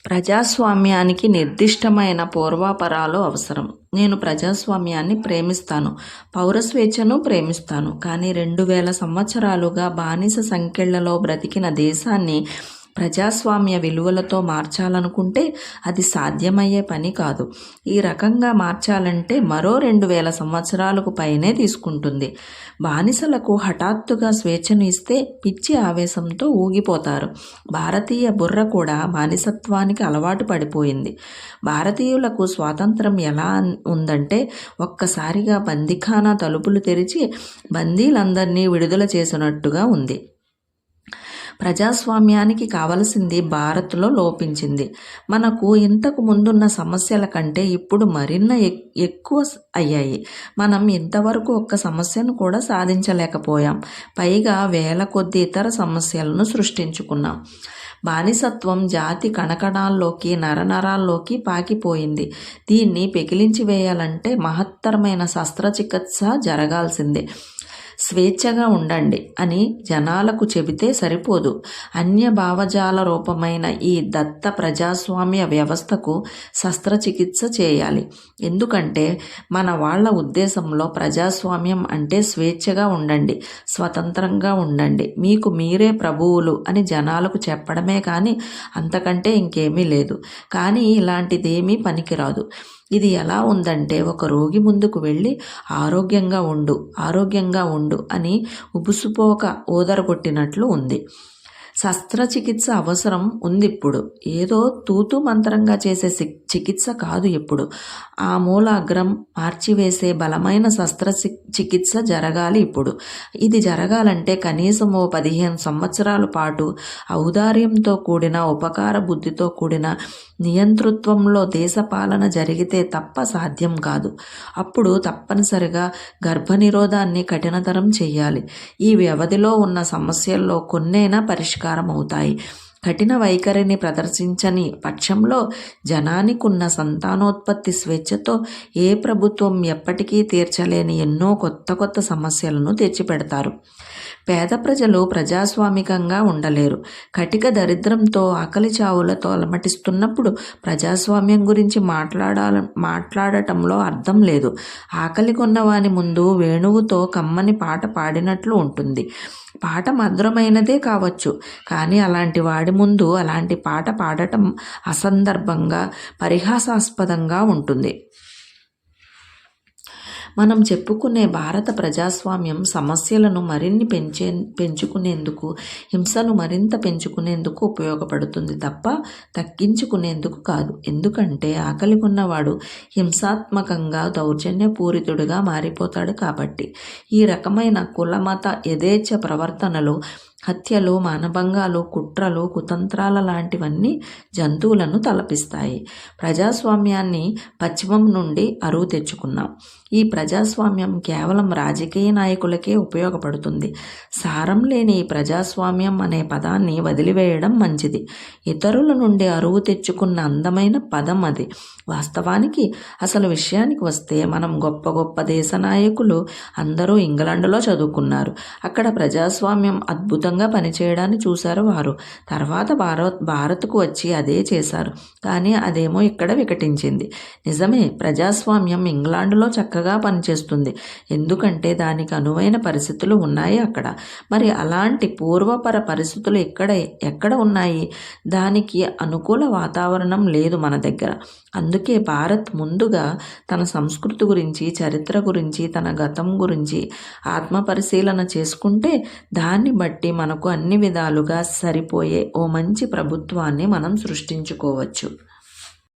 ప్రజాస్వామ్యానికి నిర్దిష్టమైన పూర్వాపరాలు అవసరం. నేను ప్రజాస్వామ్యాన్ని ప్రేమిస్తాను, పౌర స్వేచ్ఛను ప్రేమిస్తాను. కానీ 2000 సంవత్సరాలుగా బానిస సంకెళ్లలో బ్రతికిన దేశాన్ని ప్రజాస్వామ్య విలువలతో మార్చాలనుకుంటే అది సాధ్యమయ్యే పని కాదు. ఈ రకంగా మార్చాలంటే మరో 2000 సంవత్సరాలకు పైనే తీసుకుంటుంది. బానిసలకు హఠాత్తుగా స్వేచ్ఛను ఇస్తే పిచ్చి ఆవేశంతో ఊగిపోతారు. భారతీయ బుర్ర కూడా బానిసత్వానికి అలవాటు పడిపోయింది. భారతీయులకు స్వాతంత్రం ఎలా ఉందంటే ఒక్కసారిగా బందీఖానా తలుపులు తెరిచి బందీలందరినీ విడుదల చేసినట్టుగా ఉంది. ప్రజాస్వామ్యానికి కావలసింది భారత్లో లోపించింది. మనకు ఇంతకు ముందున్న సమస్యల కంటే ఇప్పుడు మరిన్న ఎక్కువ అయ్యాయి. మనం ఇంతవరకు ఒక్క సమస్యను కూడా సాధించలేకపోయాం. పైగా వేల కొద్ది ఇతర సమస్యలను సృష్టించుకున్నాం. బానిసత్వం జాతి కణకణాల్లోకి నరనరాల్లోకి పాకిపోయింది. దీన్ని పెకిలించి వేయాలంటే మహత్తరమైన శస్త్రచికిత్స జరగాల్సిందే. స్వేచ్ఛగా ఉండండి అని జనాలకు చెబితే సరిపోదు. అన్య భావజాల రూపమైన ఈ దత్త ప్రజాస్వామ్య వ్యవస్థకు శస్త్రచికిత్స చేయాలి. ఎందుకంటే మన వాళ్ళ ఉద్దేశంలో ప్రజాస్వామ్యం అంటే స్వేచ్ఛగా ఉండండి, స్వతంత్రంగా ఉండండి, మీకు మీరే ప్రభువులు అని జనాలకు చెప్పడమే కానీ అంతకంటే ఇంకేమీ లేదు. కానీ ఇలాంటిదేమీ పనికిరాదు. ఇది ఎలా ఉందంటే ఒక రోగి ముందుకు వెళ్ళి ఆరోగ్యంగా ఉండు అని ఉబుసుపోక ఊదరగొట్టినట్లు ఉంది. శస్త్రచికిత్స అవసరం ఉంది ఇప్పుడు. ఏదో తూతు మంత్రంగా చేసే చికిత్స కాదు ఇప్పుడు. ఆ మూలాగ్రం మార్చివేసే బలమైన శస్త్రచికిత్స జరగాలి ఇప్పుడు. ఇది జరగాలంటే కనీసం 15 సంవత్సరాల పాటు ఔదార్యంతో కూడిన ఉపకార బుద్ధితో కూడిన నియంతృత్వంలో దేశపాలన జరిగితే తప్ప సాధ్యం కాదు. అప్పుడు తప్పనిసరిగా గర్భనిరోధాన్ని కఠినతరం చేయాలి. ఈ వ్యవధిలో ఉన్న సమస్యల్లో కొన్నైనా పరిష్కారం అవుతాయి. కఠిన వైఖరిని ప్రదర్శించని పక్షంలో జనానికున్న సంతానోత్పత్తి స్వేచ్ఛతో ఏ ప్రభుత్వం ఎప్పటికీ తీర్చలేని ఎన్నో కొత్త సమస్యలను తెచ్చిపెడతారు. పేద ప్రజలు ప్రజాస్వామికంగా ఉండలేరు. కటిక దరిద్రంతో ఆకలి చావులతో అలమటిస్తున్నప్పుడు ప్రజాస్వామ్యం గురించి మాట్లాడటంలో అర్థం లేదు. ఆకలి కొన్నవాని ముందు వేణువుతో కమ్మని పాట పాడినట్లు ఉంటుంది. పాట మధురమైనదే కావచ్చు, కానీ అలాంటి వాడి ముందు అలాంటి పాట పాడటం అసందర్భంగా, పరిహాసాస్పదంగా ఉంటుంది. మనం చెప్పుకునే భారత ప్రజాస్వామ్యం సమస్యలను మరిన్ని పెంచుకునేందుకు, హింసను మరింత పెంచుకునేందుకు ఉపయోగపడుతుంది తప్ప తగ్గించుకునేందుకు కాదు. ఎందుకంటే ఆకలి కొన్నవాడు హింసాత్మకంగా, దౌర్జన్యపూరితుడిగా మారిపోతాడు కాబట్టి. ఈ రకమైన కులమత యథేచ్ఛ ప్రవర్తనలు, హత్యలు, మానభంగాలు, కుట్రలు, కుతంత్రాల లాంటివన్నీ జంతువులను తలపిస్తాయి. ప్రజాస్వామ్యాన్ని పశ్చిమం నుండి అరువు తెచ్చుకున్నాం. ఈ ప్రజాస్వామ్యం కేవలం రాజకీయ నాయకులకే ఉపయోగపడుతుంది. సారం లేని ఈ ప్రజాస్వామ్యం అనే పదాన్ని వదిలివేయడం మంచిది. ఇతరుల నుండి అరువు తెచ్చుకున్న అందమైన పదం అది. వాస్తవానికి అసలు విషయానికి వస్తే మనం గొప్ప దేశ నాయకులు అందరూ ఇంగ్లాండ్లో చదువుకున్నారు. అక్కడ ప్రజాస్వామ్యం అద్భుతంగా పనిచేయడాన్ని చూశారు వారు. తర్వాత భారత్కు వచ్చి అదే చేశారు. కానీ అదేమో ఇక్కడ వికటించింది. నిజమే, ప్రజాస్వామ్యం ఇంగ్లాండ్లో చక్కగా పనిచేస్తుంది. ఎందుకంటే దానికి అనువైన పరిస్థితులు ఉన్నాయి అక్కడ. మరి అలాంటి పూర్వపర పరిస్థితులు ఎక్కడ ఉన్నాయి? దానికి అనుకూల వాతావరణం లేదు మన దగ్గర. అందుకే భారత్ ముందుగా తన సంస్కృతి గురించి, చరిత్ర గురించి, తన గతం గురించి ఆత్మపరిశీలన చేసుకుంటే దాన్ని బట్టి మనకు అన్ని విధాలుగా సరిపోయే ఓ మంచి ప్రభుత్వాన్ని మనం సృష్టించుకోవచ్చు.